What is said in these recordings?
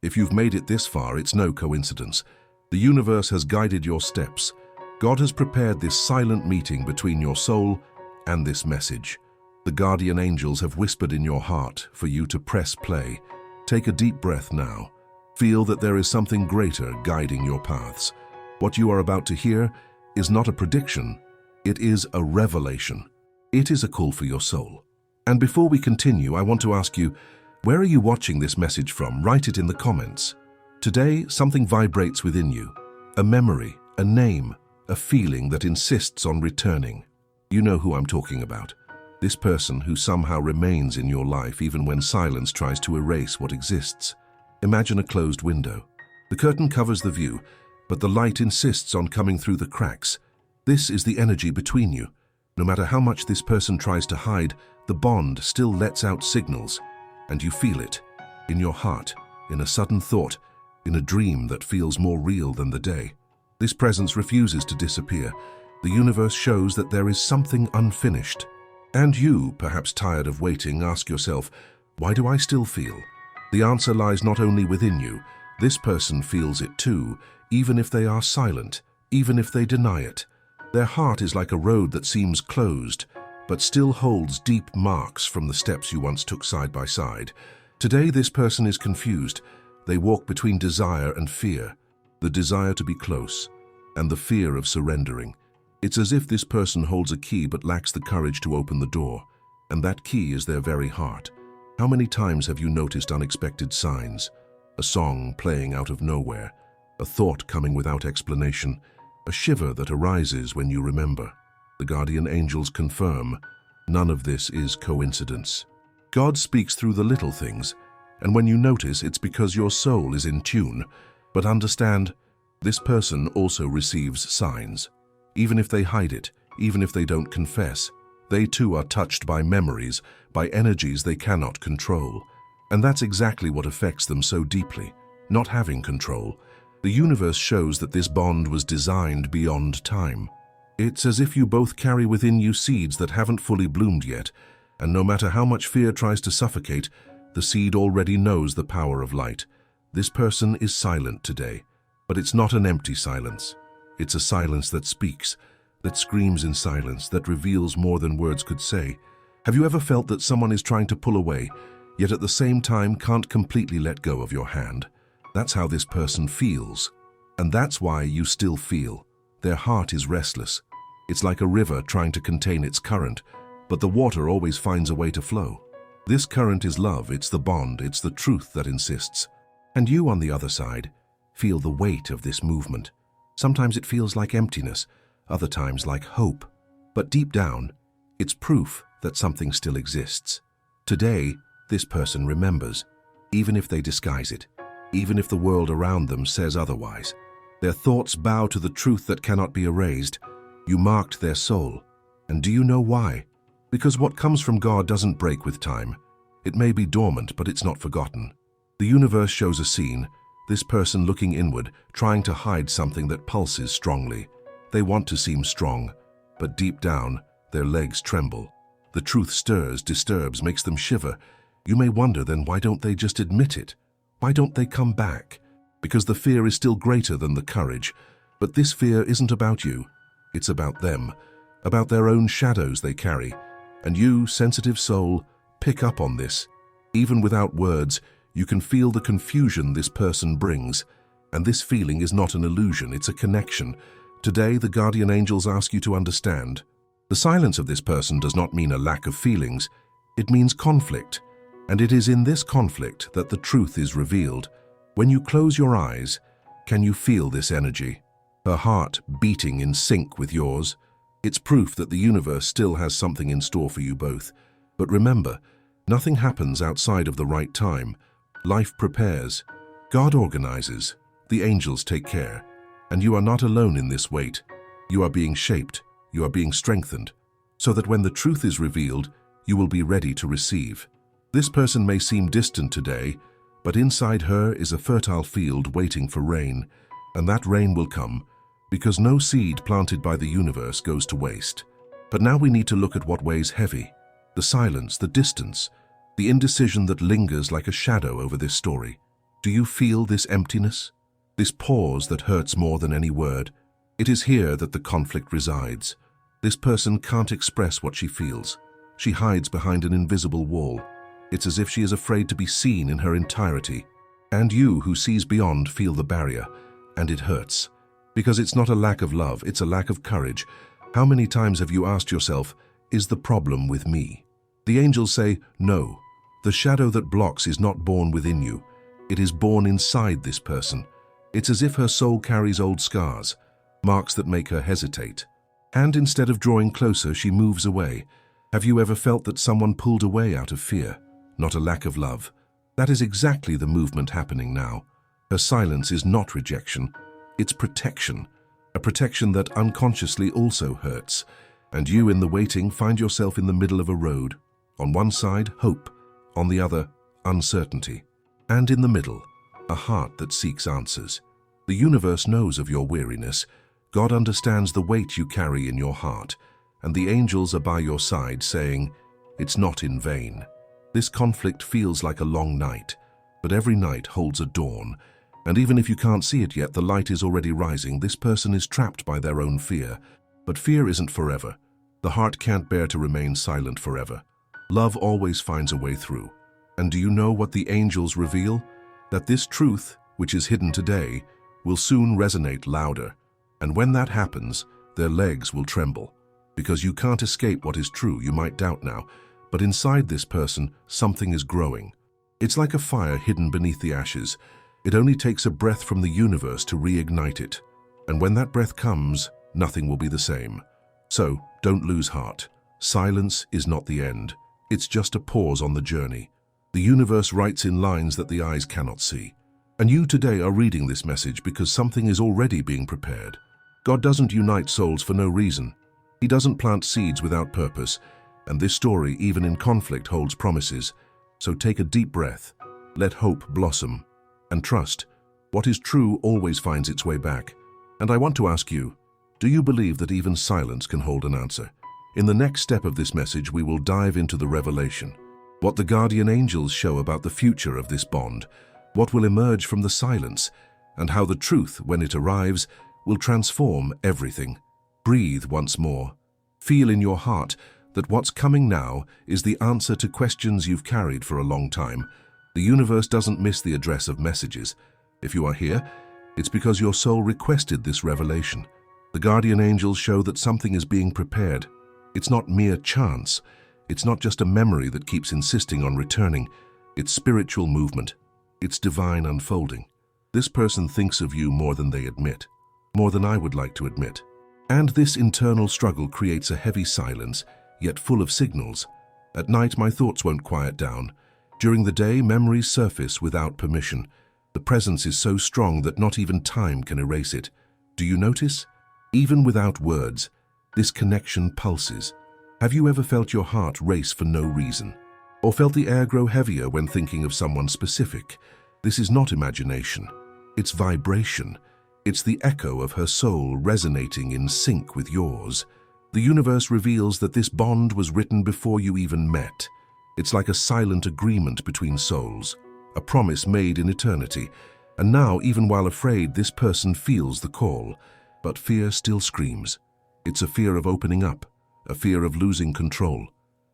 If you've made it this far, it's no coincidence. The universe has guided your steps. God has prepared this silent meeting between your soul and this message. The guardian angels have whispered in your heart for you to press play. Take a deep breath now. Feel that there is something greater guiding your paths. What you are about to hear is not a prediction, it is a revelation. It is a call for your soul. And before we continue, I want to ask you, where are you watching this message from? Write it in the comments. Today, something vibrates within you. A memory, a name, a feeling that insists on returning. You know who I'm talking about. This person who somehow remains in your life even when silence tries to erase what exists. Imagine a closed window. The curtain covers the view, but the light insists on coming through the cracks. This is the energy between you. No matter how much this person tries to hide, the bond still lets out signals. And you feel it, in your heart, in a sudden thought, in a dream that feels more real than the day. This presence refuses to disappear. The universe shows that there is something unfinished. And you, perhaps tired of waiting, ask yourself, why do I still feel? The answer lies not only within you. This person feels it too, even if they are silent, even if they deny it. Their heart is like a road that seems closed, but still holds deep marks from the steps you once took side by side. Today, this person is confused. They walk between desire and fear, the desire to be close, and the fear of surrendering. It's as if this person holds a key but lacks the courage to open the door, and that key is their very heart. How many times have you noticed unexpected signs? A song playing out of nowhere, a thought coming without explanation, a shiver that arises when you remember. The guardian angels confirm, none of this is coincidence. God speaks through the little things, and when you notice, it's because your soul is in tune. But understand, this person also receives signs. Even if they hide it, even if they don't confess, they too are touched by memories, by energies they cannot control. And that's exactly what affects them so deeply, not having control. The universe shows that this bond was designed beyond time. It's as if you both carry within you seeds that haven't fully bloomed yet, and no matter how much fear tries to suffocate, the seed already knows the power of light. This person is silent today, but it's not an empty silence. It's a silence that speaks, that screams in silence, that reveals more than words could say. Have you ever felt that someone is trying to pull away, yet at the same time can't completely let go of your hand? That's how this person feels, and that's why you still feel. Their heart is restless. It's like a river trying to contain its current, but the water always finds a way to flow. This current is love, it's the bond, it's the truth that insists. And you, on the other side, feel the weight of this movement. Sometimes it feels like emptiness, other times like hope. But deep down, it's proof that something still exists. Today, this person remembers, even if they disguise it, even if the world around them says otherwise. Their thoughts bow to the truth that cannot be erased. You marked their soul. And do you know why? Because what comes from God doesn't break with time. It may be dormant, but it's not forgotten. The universe shows a scene, this person looking inward, trying to hide something that pulses strongly. They want to seem strong, but deep down, their legs tremble. The truth stirs, disturbs, makes them shiver. You may wonder, then why don't they just admit it? Why don't they come back? Because the fear is still greater than the courage. But this fear isn't about you. It's about them, about their own shadows they carry. And you, sensitive soul, pick up on this. Even without words, you can feel the confusion this person brings. And this feeling is not an illusion, it's a connection. Today, the guardian angels ask you to understand. The silence of this person does not mean a lack of feelings. It means conflict. And it is in this conflict that the truth is revealed. When you close your eyes, can you feel this energy? Her heart beating in sync with yours. It's proof that the universe still has something in store for you both. But remember, nothing happens outside of the right time. Life prepares. God organizes. The angels take care. And you are not alone in this wait. You are being shaped. You are being strengthened. So that when the truth is revealed, you will be ready to receive. This person may seem distant today, but inside her is a fertile field waiting for rain. And that rain will come, because no seed planted by the universe goes to waste. But now we need to look at what weighs heavy. The silence, the distance, the indecision that lingers like a shadow over this story. Do you feel this emptiness? This pause that hurts more than any word? It is here that the conflict resides. This person can't express what she feels. She hides behind an invisible wall. It's as if she is afraid to be seen in her entirety. And you, who sees beyond, feel the barrier, and it hurts. Because it's not a lack of love, it's a lack of courage. How many times have you asked yourself, is the problem with me? The angels say, no. The shadow that blocks is not born within you. It is born inside this person. It's as if her soul carries old scars, marks that make her hesitate. And instead of drawing closer, she moves away. Have you ever felt that someone pulled away out of fear, not a lack of love? That is exactly the movement happening now. Her silence is not rejection, it's protection. A protection that unconsciously also hurts. And you, in the waiting, find yourself in the middle of a road. On one side, hope. On the other, uncertainty. And in the middle, a heart that seeks answers. The universe knows of your weariness. God understands the weight you carry in your heart. And the angels are by your side saying, it's not in vain. This conflict feels like a long night, but every night holds a dawn. And even if you can't see it yet, the light is already rising. This person is trapped by their own fear. But fear isn't forever. The heart can't bear to remain silent forever. Love always finds a way through. And do you know what the angels reveal? That this truth, which is hidden today, will soon resonate louder. And when that happens, their legs will tremble. Because you can't escape what is true, you might doubt now. But inside this person, something is growing. It's like a fire hidden beneath the ashes. It only takes a breath from the universe to reignite it. And when that breath comes, nothing will be the same. So, don't lose heart. Silence is not the end. It's just a pause on the journey. The universe writes in lines that the eyes cannot see. And you today are reading this message because something is already being prepared. God doesn't unite souls for no reason. He doesn't plant seeds without purpose. And this story, even in conflict, holds promises. So take a deep breath. Let hope blossom. And trust, what is true always finds its way back. And I want to ask you, do you believe that even silence can hold an answer? In the next step of this message, we will dive into the revelation. What the guardian angels show about the future of this bond, what will emerge from the silence, and how the truth, when it arrives, will transform everything. Breathe once more. Feel in your heart that what's coming now is the answer to questions you've carried for a long time. The universe doesn't miss the address of messages. If you are here, it's because your soul requested this revelation. The guardian angels show that something is being prepared. It's not mere chance. It's not just a memory that keeps insisting on returning. It's spiritual movement. It's divine unfolding. This person thinks of you more than they admit, more than I would like to admit. And this internal struggle creates a heavy silence, yet full of signals. At night, my thoughts won't quiet down. During the day, memories surface without permission. The presence is so strong that not even time can erase it. Do you notice? Even without words, this connection pulses. Have you ever felt your heart race for no reason? Or felt the air grow heavier when thinking of someone specific? This is not imagination. It's vibration. It's the echo of her soul resonating in sync with yours. The universe reveals that this bond was written before you even met. It's like a silent agreement between souls, a promise made in eternity. And now, even while afraid, this person feels the call. But fear still screams. It's a fear of opening up, a fear of losing control,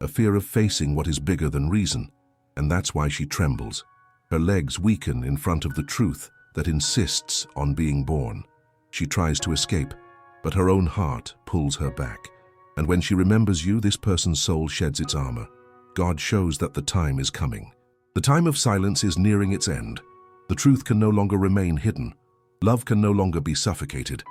a fear of facing what is bigger than reason. And that's why she trembles. Her legs weaken in front of the truth that insists on being born. She tries to escape, but her own heart pulls her back. And when she remembers you, this person's soul sheds its armor. God shows that the time is coming. The time of silence is nearing its end. The truth can no longer remain hidden. Love can no longer be suffocated.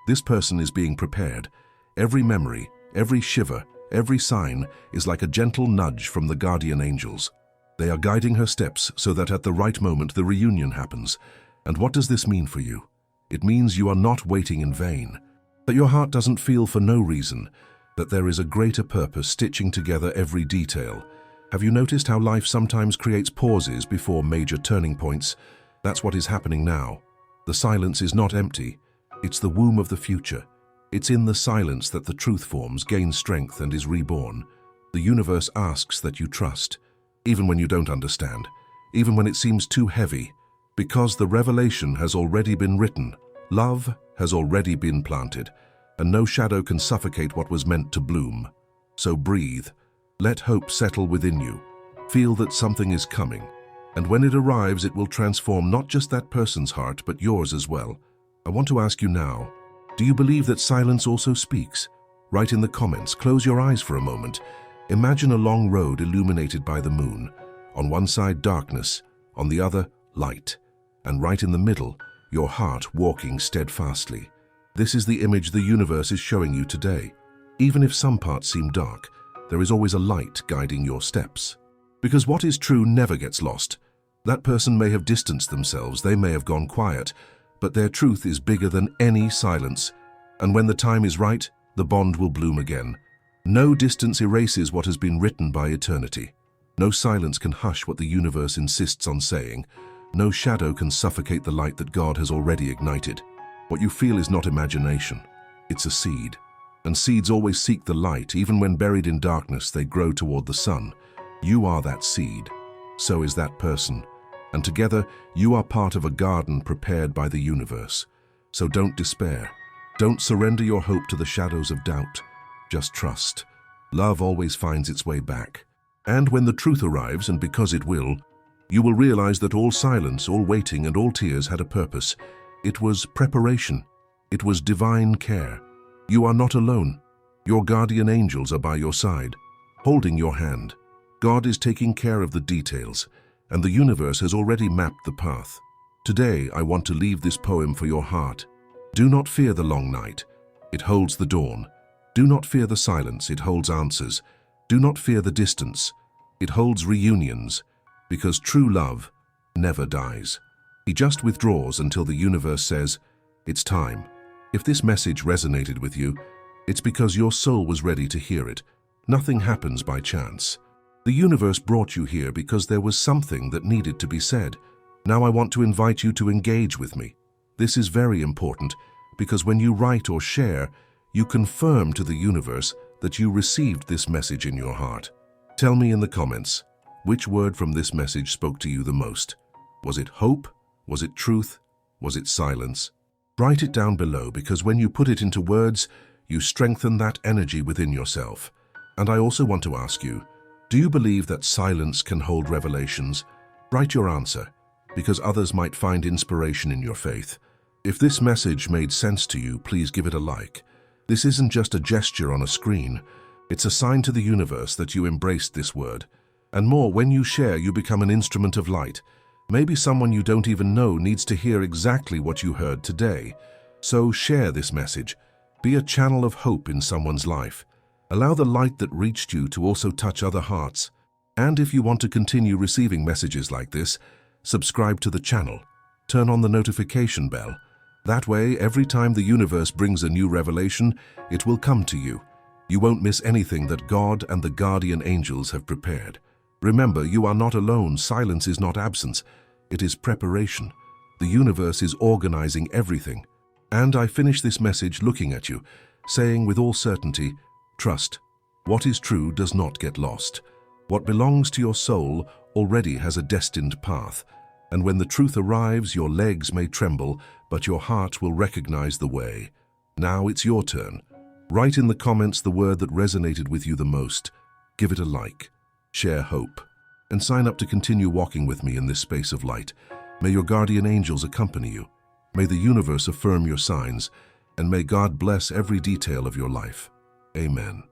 This person is being prepared. Every memory, every shiver, every sign is like a gentle nudge from the guardian angels. They are guiding her steps so that at the right moment the reunion happens. And what does this mean for you? It means you are not waiting in vain. That your heart doesn't feel for no reason. That there is a greater purpose stitching together every detail. Have you noticed how life sometimes creates pauses before major turning points? That's what is happening now. The silence is not empty. It's the womb of the future. It's in the silence that the truth forms, gains strength, and is reborn. The universe asks that you trust, even when you don't understand, even when it seems too heavy. Because the revelation has already been written, love has already been planted, and no shadow can suffocate what was meant to bloom. So breathe, let hope settle within you, feel that something is coming, and when it arrives it will transform not just that person's heart but yours as well. I want to ask you now, do you believe that silence also speaks? Write in the comments, close your eyes for a moment. Imagine a long road illuminated by the moon. On one side darkness, on the other light, and right in the middle, your heart walking steadfastly. This is the image the universe is showing you today. Even if some parts seem dark, there is always a light guiding your steps. Because what is true never gets lost. That person may have distanced themselves, they may have gone quiet, but their truth is bigger than any silence. And when the time is right, the bond will bloom again. No distance erases what has been written by eternity. No silence can hush what the universe insists on saying. No shadow can suffocate the light that God has already ignited. What you feel is not imagination. It's a seed. And seeds always seek the light. Even when buried in darkness, they grow toward the sun. You are that seed. So is that person. And together, you are part of a garden prepared by the universe. So don't despair. Don't surrender your hope to the shadows of doubt. Just trust. Love always finds its way back. And when the truth arrives, and because it will, you will realize that all silence, all waiting, and all tears had a purpose. It was preparation. It was divine care. You are not alone. Your guardian angels are by your side, holding your hand. God is taking care of the details, and the universe has already mapped the path. Today, I want to leave this poem for your heart. Do not fear the long night. It holds the dawn. Do not fear the silence. It holds answers. Do not fear the distance. It holds reunions, because true love never dies. He just withdraws until the universe says, it's time. If this message resonated with you, it's because your soul was ready to hear it. Nothing happens by chance. The universe brought you here because there was something that needed to be said. Now I want to invite you to engage with me. This is very important because when you write or share, you confirm to the universe that you received this message in your heart. Tell me in the comments, which word from this message spoke to you the most? Was it hope? Was it truth? Was it silence? Write it down below because when you put it into words, you strengthen that energy within yourself. And I also want to ask you, do you believe that silence can hold revelations? Write your answer, because others might find inspiration in your faith. If this message made sense to you, please give it a like. This isn't just a gesture on a screen. It's a sign to the universe that you embraced this word. And more, when you share, you become an instrument of light. Maybe someone you don't even know needs to hear exactly what you heard today. So share this message. Be a channel of hope in someone's life. Allow the light that reached you to also touch other hearts. And if you want to continue receiving messages like this, subscribe to the channel. Turn on the notification bell. That way, every time the universe brings a new revelation, it will come to you. You won't miss anything that God and the guardian angels have prepared. Remember, you are not alone. Silence is not absence. It is preparation. The universe is organizing everything. And I finish this message looking at you, saying with all certainty, trust. What is true does not get lost. What belongs to your soul already has a destined path. And when the truth arrives, your legs may tremble, but your heart will recognize the way. Now it's your turn. Write in the comments the word that resonated with you the most. Give it a like. Share hope. And sign up to continue walking with me in this space of light. May your guardian angels accompany you. May the universe affirm your signs. And may God bless every detail of your life. Amen.